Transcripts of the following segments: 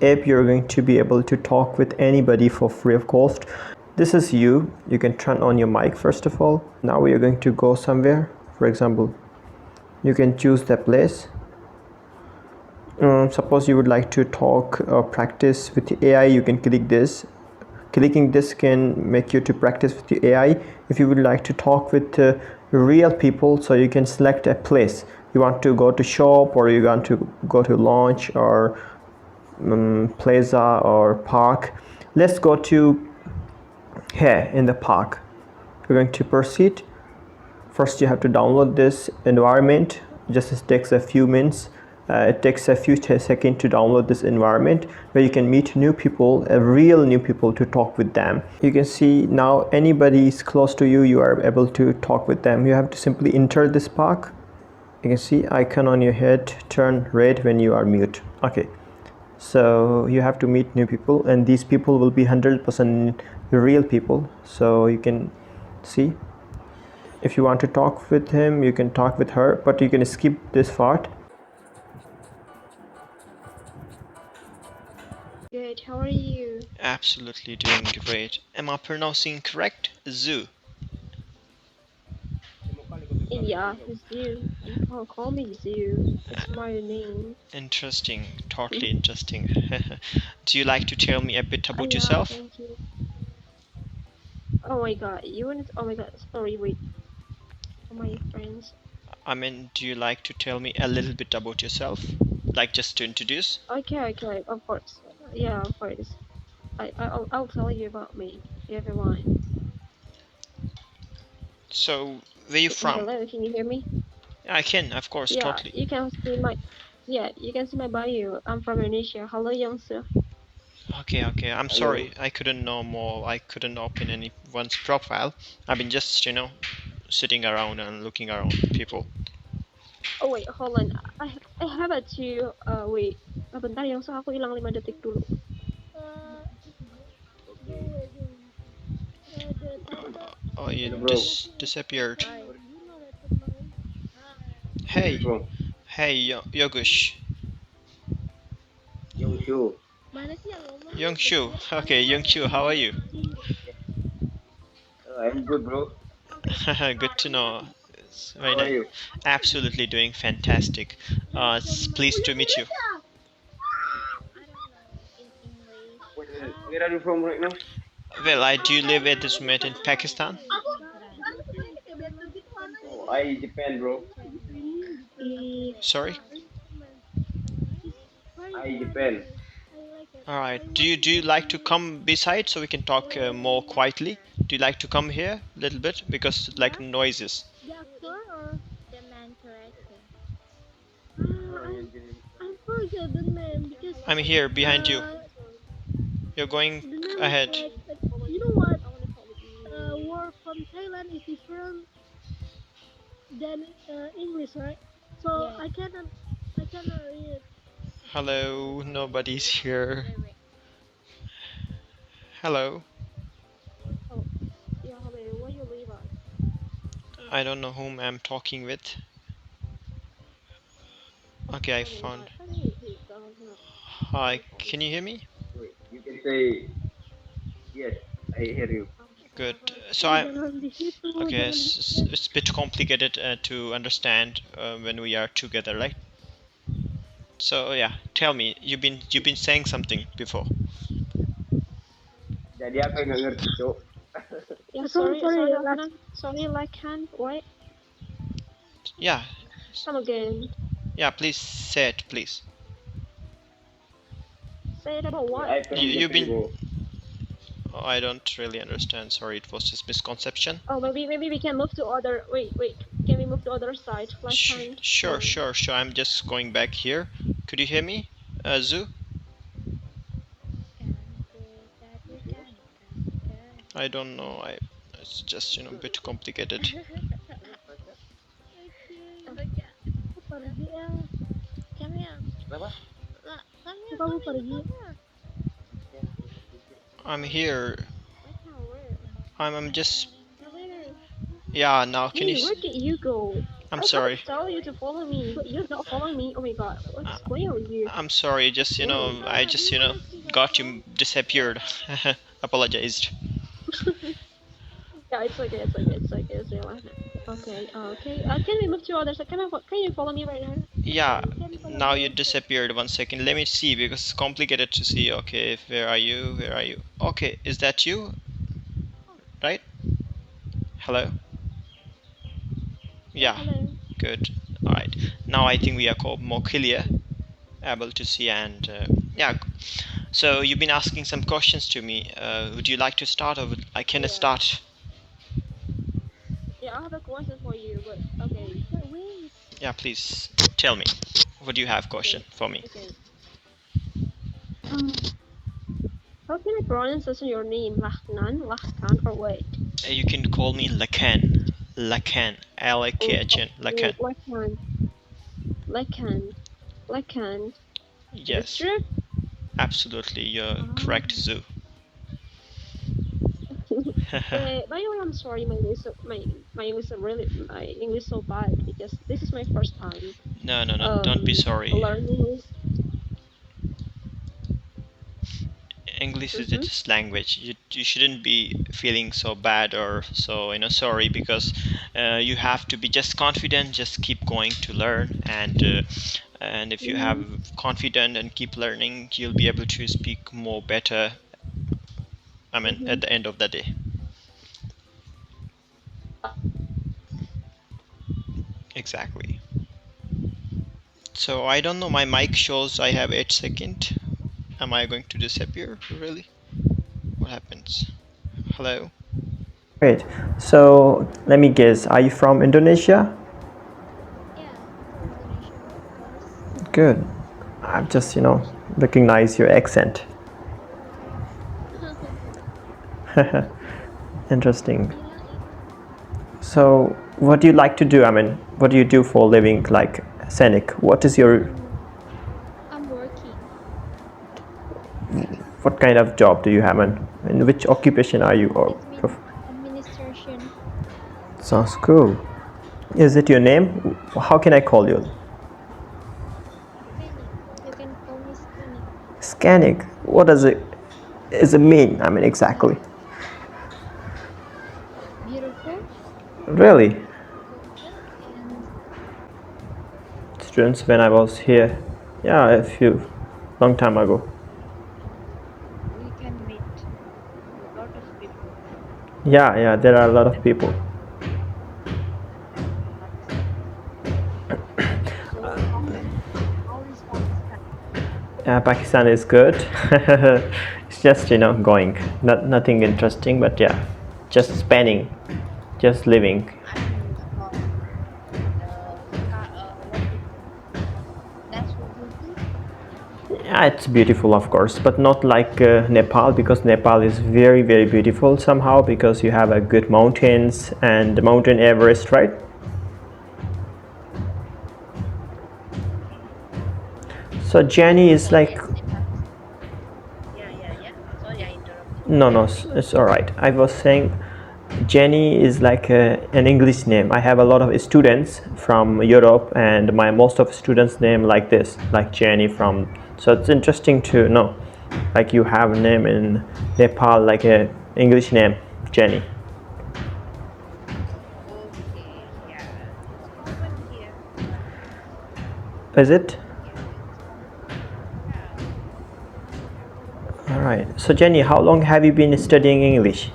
App you're going to be able to talk with anybody for free of cost. This is you can turn on your mic first of all. Now we are going to go somewhere. For example, you can choose the place. Suppose you would like to talk or practice with the AI, you can click this. Clicking this can make you to practice with the AI. If you would like to talk with real people, so you can select a place. You want to go to shop, or you want to go to lunch, or plaza or park. Let's go to here in the park. We're going to proceed. First you have to download this environment. Just it takes a few minutes. It takes a few seconds to download this environment where you can meet new people, real new people, to talk with them. You can see now anybody is close to you, you are able to talk with them. You have to simply enter this park. You can see icon on your head turn red when you are mute. Okay, so you have to meet new people, and these people will be 100% real people. So you can see, if you want to talk with him, you can talk with her, but you can skip this part. Good, how are you? Absolutely doing great. Am I pronouncing correct? Zoo. Yeah, it's you. You can call me Zoo. It's my name. Interesting, totally interesting. Do you like to tell me a bit about Yeah, yourself? thank you. Oh my god, you want to, oh my god, sorry, wait. For my friends. I mean, do you like to tell me a little bit about yourself? Like just to introduce? Okay, of course. Yeah, of course. I'll tell you about me, everyone. So, where you from? Hello, can you hear me? I can, of course, Yeah, totally. you can see my bio. I'm from Indonesia. Hello, Youngsu. Okay. I'm sorry. I couldn't know more. I couldn't open anyone's profile. I've been just, sitting around and looking around people. Oh wait, hold on. I have a two. Wait. Bentar, Youngsu, aku hilang 5 detik dulu. Oh, you disappeared. Hey, hey, Yogush. Yongshu. Youngshu. Okay, Youngshu, how are you? I'm good, bro. Good to know. It's very How are nice. you? Absolutely doing fantastic. It's pleased to meet you. Where are you from right now? Well, I do live at this moment in Pakistan. Oh, I Japan, bro. Sorry. I Japan. All right. Do you like to come beside so we can talk more quietly? Do you like to come here a little bit because like noises? I'm here behind you. You're going ahead. Hello, nobody's here. Hello. Oh, yeah, hello. Where you live at? I don't know whom I'm talking with. Okay, I found. Hi, can you hear me? Wait, you can say yes. I hear you. Good. So I. Okay, it's a bit complicated to understand when we are together, right? So yeah, tell me, you've been saying something before. Jadi apa yang nggak ngerti, cok? Yeah, sorry, Lakhan. What? Yeah, Come again. yeah. Please say it, please. Say it about what? I from You've Japan, been. bro. Oh, I don't really understand. Sorry, it was just misconception. Oh, maybe we can move to other. Wait. Can we move to other side? Lakhan. Sure. I'm just going back here. Could you hear me, Zoo? I don't know. It's just a bit complicated. Kenapa? I'm here. I'm just. Yeah. Now can Hey, you? where did you go? I sorry. tell you to follow me, but you're not following me. Oh my god, what's going on with you? I'm sorry. Just Whoa. I just got you disappeared. Apologized. Yeah, it's okay, it's real. Okay, okay. Can we move to others? Can you follow me right now? Yeah. Can you follow Now me? you disappeared. 1 second. Let me see because it's complicated to see. Okay, where are you? Where are you? Okay, is that you? Right? Hello. Yeah, Yeah. hello. Good. All right. Now I think we are more clear, able to see, and yeah. So you've been asking some questions to me. Would you like to start, or I can Yeah, start? yeah. I have a question for you, but okay. But wait. Yeah, please tell me. What do you have question Okay, for me? okay. Um, how can I pronounce your name? Lakhan, or wait? You can call me Lakhan. Lakhan. Oh, Lakhan. oh, Lakhan. Lakhan, Lakhan. Is it Yes, true? absolutely. You're correct, Oh. Zoo. By the way, I'm sorry. My English so bad because this is my first time No, no, no. Don't be sorry. learning English. English is Mm-hmm. just language. You shouldn't be feeling so bad or so sorry because you have to be just confident. Just keep going to learn, and if you have Mm-hmm. confident and keep learning, you'll be able to speak more better. I mean, Mm-hmm. at the end of the day. Exactly. So I don't know. My mic shows I have 8 seconds. Am I going to disappear? Really? What happens? Hello. Great. So let me guess. Are you from Indonesia? Yeah, I'm from Indonesia, of course. Good. I've just recognize your accent. Interesting. Hilang, hilang. So what do you like to do? I mean, what do you do for a living? Like Scenic. What is your I'm working. what kind of job do you have? And in which occupation are you? Or Administration. sounds cool. Is it your name? How can I call you? Scenic. You can call me Scenic. Scenic. What does it mean? I mean, exactly. Beautiful, Really, and students when I was here, yeah, a few long time ago. we can meet a lot of people. Yeah, yeah, there are a lot of And people. Pakistan. So how is Pakistan? Pakistan is good. It's just going. Nothing interesting, but yeah, just spending, just living. I mean about what is natural beauty? Yeah, it's beautiful, of course, but not like Nepal, because Nepal is very very beautiful somehow, because you have a good mountains and the mountain Everest, right? So Jenny is like, Yes, in Pakistan. Yeah, yeah, yeah. Sorry, I interrupted you. no, Yeah, no, please. it's all right. I was saying Jenny is like an English name. I have a lot of students from Europe, and my most of students name like this, like Jenny from. So it's interesting to know, like you have a name in Nepal, like a English name, Jenny. Okay, yeah. It's common here. Is it? Here it's common. Yeah. All right. So Jenny, how long have you been studying English?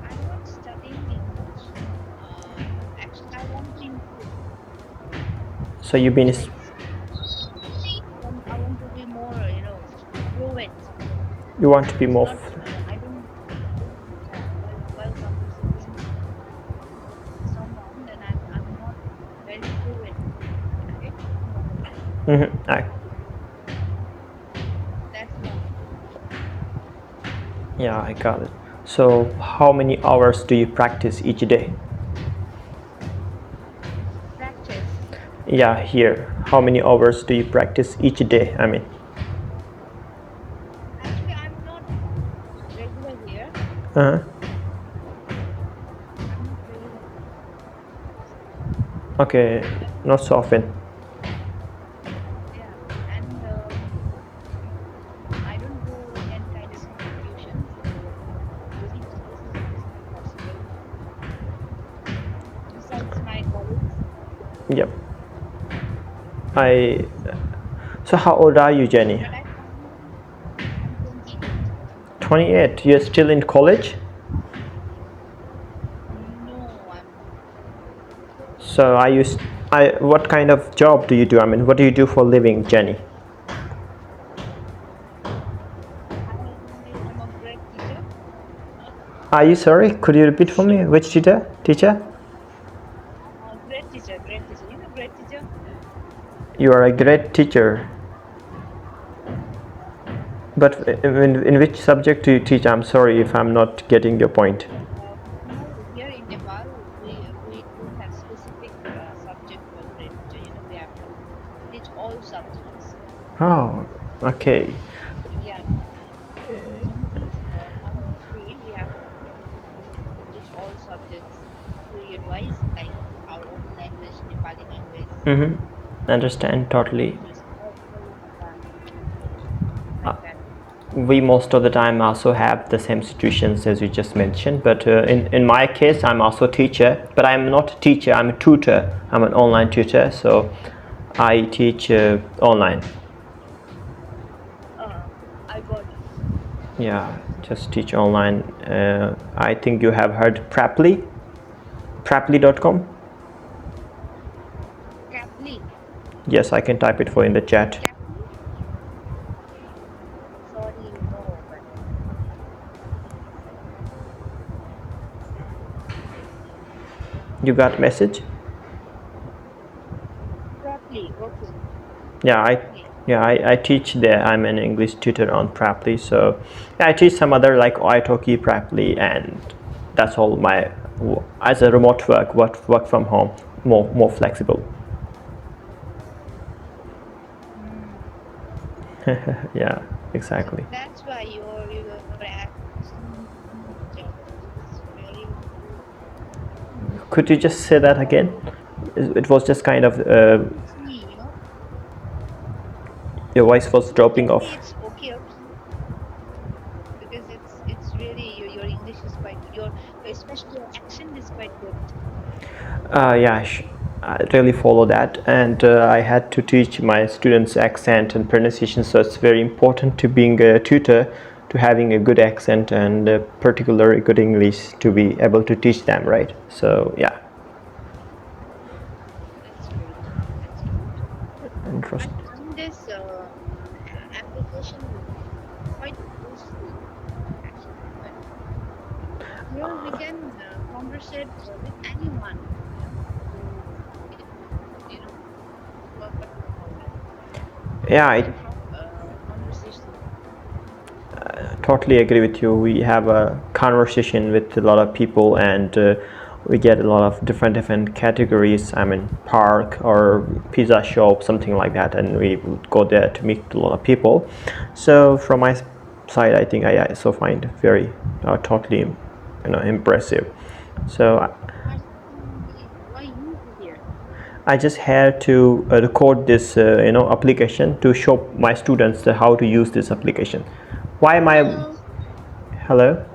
I'm not studying English. Actually, I want to improve. So you've been, Besides, I want to be more, fluent. you want to be It's more. not. I don't. Yeah. While conversating with someone, then I'm not very fluent. Okay. Mhm. That's why Yeah, I got it. So how many hours do you practice each day? practice. Yeah, here. How many hours do you practice each day? I mean, Actually, I'm not regular here. uh I'm not regular here. Okay, not so often. Yeah, and I don't go in any kind of institution, so visiting places is not possible. Besides my college, Yep. I. So how old are you, Jenny? but I find I'm 28. 28. You're still in college. No, I'm not. So are you? What kind of job do you do? I mean, what do you do for a living, Jenny? I am a great teacher. Are you sorry? Could you repeat for me? Which teacher? Teacher? I'm a great teacher, great teacher. You know, great teacher. You are a great teacher. But in which subject do you teach? I'm sorry if I'm not getting your point. Here in Nepal, we don't have specific subject for great teacher. You know, we have to teach all subjects. Oh, okay. Yeah, since now history, we have to teach all subjects period wise, like our own language, Nepali language, Understand totally. historical, like that. We most of the time also have the same situations as you just mentioned, but in my case I'm also a teacher, but I'm not a teacher, I'm a tutor. I'm an online tutor, so I teach online. I got it. Yeah, just teach online. I think you have heard Praply.com. Caply, Yes, I can type it for in the chat. Caply. Sorry, no, but You got message? Caply. Okay, Yeah, Caply. I teach there. I'm an English tutor on Praply, so yeah, I teach some other like italki, Praply, and that's all my as a remote work from home, more flexible. Yeah, So exactly. that's why your accent is very good. Could you just say that again? It was just kind of See, you know, your voice was dropping Caply, off. it's okay, okay, because it's really your English is quite good. Your especially your accent is quite good. Yeah, I really follow that, and I had to teach my students accent and pronunciation. So it's very important to being a tutor, to having a good accent and particularly good English to be able to teach them, right? So yeah, That's great. That's great. I interesting. find this application quite useful, actually. But here we can conversate with anyone, who you know what we call that. Yeah, We I can have conversation. totally agree with you. We have a conversation with a lot of people, and we get a lot of different categories. I mean, park or pizza shop, something like that, and we would go there to meet a lot of people. So from my side, I think I also find very totally impressive. So Why you here? I just had to record this application to show my students how to use this application. Why am I? Hello. Hello.